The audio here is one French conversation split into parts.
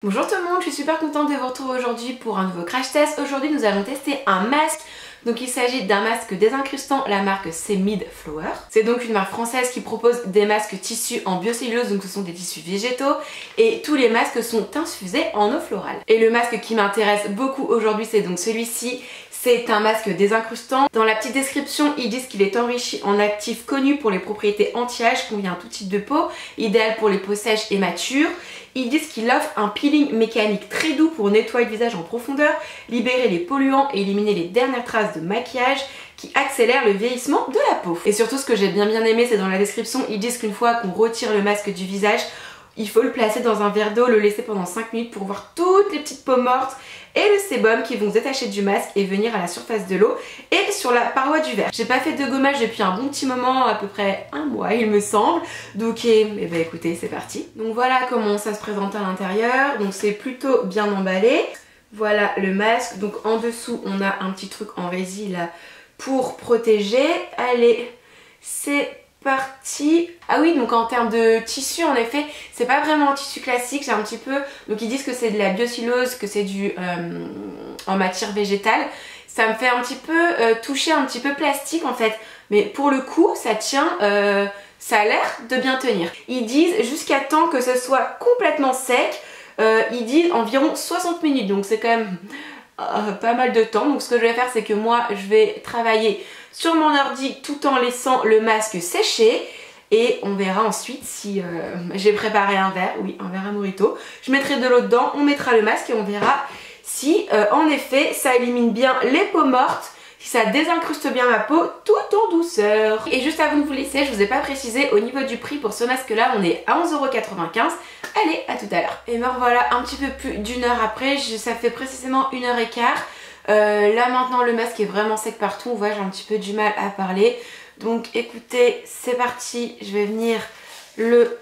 Bonjour tout le monde, je suis super contente de vous retrouver aujourd'hui pour un nouveau crash test. Aujourd'hui nous allons tester un masque. Donc il s'agit d'un masque désincrustant, la marque c'est Mid-Flower. C'est donc une marque française qui propose des masques tissus en biocellulose, donc ce sont des tissus végétaux. Et tous les masques sont infusés en eau florale. Et le masque qui m'intéresse beaucoup aujourd'hui c'est donc celui-ci. C'est un masque désincrustant. Dans la petite description, ils disent qu'il est enrichi en actifs connus pour les propriétés anti-âge, convient à tout type de peau, idéal pour les peaux sèches et matures. Ils disent qu'il offre un peeling mécanique très doux pour nettoyer le visage en profondeur, libérer les polluants et éliminer les dernières traces de maquillage qui accélèrent le vieillissement de la peau. Et surtout ce que j'ai bien aimé, c'est dans la description, ils disent qu'une fois qu'on retire le masque du visage, il faut le placer dans un verre d'eau, le laisser pendant 5 minutes pour voir toutes les petites peaux mortes et le sébum qui vont se détacher du masque et venir à la surface de l'eau et sur la paroi du verre. J'ai pas fait de gommage depuis un bon petit moment, à peu près un mois il me semble. Donc écoutez, c'est parti. Donc voilà comment ça se présente à l'intérieur. Donc c'est plutôt bien emballé. Voilà le masque. Donc en dessous on a un petit truc en résine là pour protéger. Allez, c'est parti. Ah oui, donc en termes de tissu, en effet, c'est pas vraiment un tissu classique, c'est un petit peu... Donc ils disent que c'est de la biocellulose, que c'est du en matière végétale. Ça me fait un petit peu toucher un petit peu plastique en fait. Mais pour le coup, ça tient... ça a l'air de bien tenir. Ils disent jusqu'à temps que ce soit complètement sec. Ils disent environ 60 minutes, donc c'est quand même... pas mal de temps. Donc ce que je vais faire, c'est que moi je vais travailler sur mon ordi tout en laissant le masque sécher et on verra ensuite si j'ai préparé un verre, oui un verre à mojito. Je mettrai de l'eau dedans, on mettra le masque et on verra si en effet ça élimine bien les peaux mortes, si ça désincruste bien ma peau tout en douceur. Et juste avant de vous laisser, je vous ai pas précisé au niveau du prix pour ce masque là, on est à 11,95 €. Allez, à tout à l'heure. Et me revoilà un petit peu plus d'une heure après, ça fait précisément 1h15. Là maintenant le masque est vraiment sec partout, on voit j'ai un petit peu du mal à parler. Donc écoutez, c'est parti, je vais venir le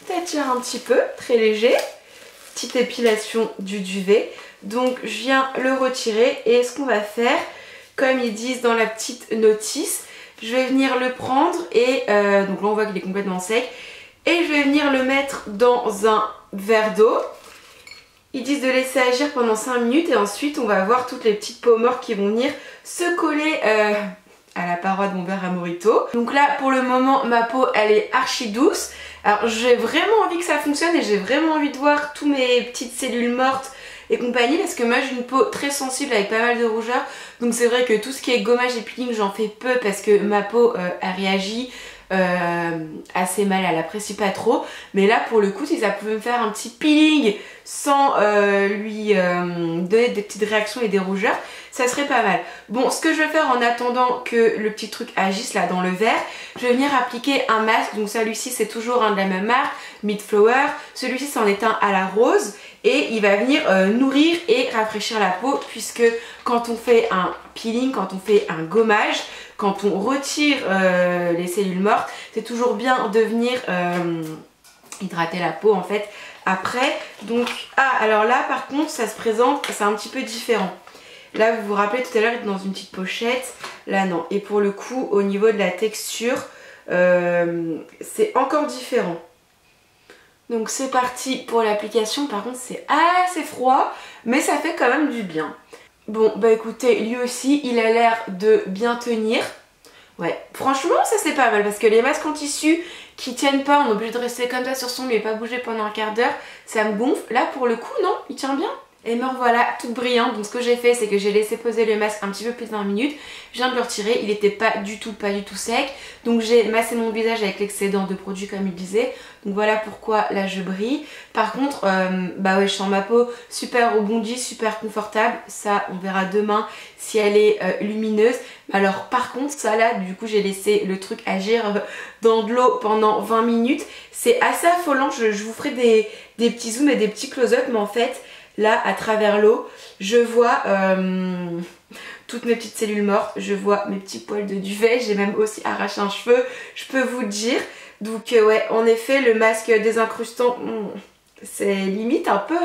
tâtir un petit peu, très léger. Petite épilation du duvet. Donc je viens le retirer et ce qu'on va faire, comme ils disent dans la petite notice, je vais venir le prendre et donc là on voit qu'il est complètement sec. Et je vais venir le mettre dans un verre d'eau. Ils disent de laisser agir pendant 5 minutes et ensuite on va voir toutes les petites peaux mortes qui vont venir se coller à la paroi de mon verre à mojito. Donc là pour le moment ma peau elle est archi douce. Alors j'ai vraiment envie que ça fonctionne et j'ai vraiment envie de voir tous mes petites cellules mortes et compagnie parce que moi j'ai une peau très sensible avec pas mal de rougeur. Donc c'est vrai que tout ce qui est gommage et peeling j'en fais peu parce que ma peau elle réagit assez mal, elle apprécie pas trop. Mais là pour le coup si ça pouvait me faire un petit peeling sans lui donner des petites réactions et des rougeurs, ça serait pas mal. Bon, ce que je vais faire en attendant que le petit truc agisse là dans le verre, je vais venir appliquer un masque. Donc celui-ci c'est toujours un de la même marque, Mid-Flower. Celui-ci c'en est un à la rose et il va venir nourrir et rafraîchir la peau puisque quand on fait un peeling, quand on fait un gommage, quand on retire les cellules mortes, c'est toujours bien de venir hydrater la peau en fait après. Donc alors là par contre ça se présente, c'est un petit peu différent. Là vous vous rappelez tout à l'heure il était dans une petite pochette, là non. Et pour le coup au niveau de la texture c'est encore différent. Donc c'est parti pour l'application. Par contre c'est assez froid mais ça fait quand même du bien. Bon bah écoutez, lui aussi il a l'air de bien tenir. Ouais, franchement ça c'est pas mal parce que les masques en tissu qui tiennent pas, on est obligé de rester comme ça sur son lit et pas bouger pendant un quart d'heure, ça me gonfle. Là pour le coup non, il tient bien. Et me revoilà toute brillante. Donc ce que j'ai fait c'est que j'ai laissé poser le masque un petit peu plus d'1 minute. Je viens de le retirer, il était pas du tout sec. Donc j'ai massé mon visage avec l'excédent de produit comme il disait. Donc voilà pourquoi là je brille. Par contre bah ouais, je sens ma peau super rebondie, super confortable. Ça on verra demain si elle est lumineuse. Alors par contre ça là du coup j'ai laissé le truc agir dans de l'eau pendant 20 minutes. C'est assez affolant, je vous ferai des petits zooms et des petits close-up. Mais en fait là à travers l'eau je vois toutes mes petites cellules mortes, je vois mes petits poils de duvet, j'ai même aussi arraché un cheveu, je peux vous le dire. Donc ouais, en effet le masque désincrustant c'est limite un peu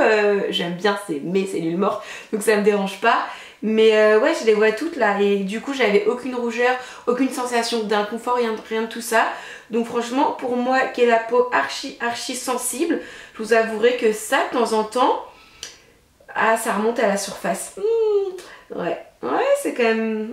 j'aime bien, c'est mes cellules mortes donc ça me dérange pas. Mais ouais je les vois toutes là et du coup j'avais aucune rougeur, aucune sensation d'inconfort, rien de tout ça. Donc franchement pour moi qui ai la peau archi sensible, je vous avouerai que ça de temps en temps Ah, ça remonte à la surface. Ouais, c'est quand même...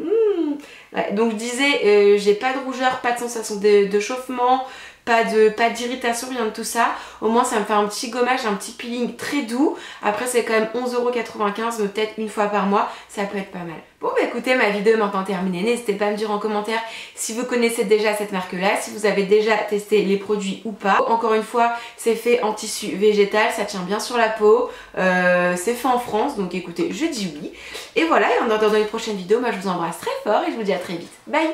Ouais, donc je disais, j'ai pas de rougeur, pas de sensation de chauffement, pas d'irritation, rien de tout ça. Au moins ça me fait un petit gommage, un petit peeling très doux. Après c'est quand même 11,95 €, mais peut-être une fois par mois, ça peut être pas mal. Bon bah écoutez, ma vidéo est maintenant terminée. N'hésitez pas à me dire en commentaire si vous connaissez déjà cette marque là, si vous avez déjà testé les produits ou pas. Encore une fois, c'est fait en tissu végétal, ça tient bien sur la peau, c'est fait en France, donc écoutez, je dis oui. Et voilà, et en attendant une prochaine vidéo, moi je vous embrasse très fort et je vous dis à très vite. Bye!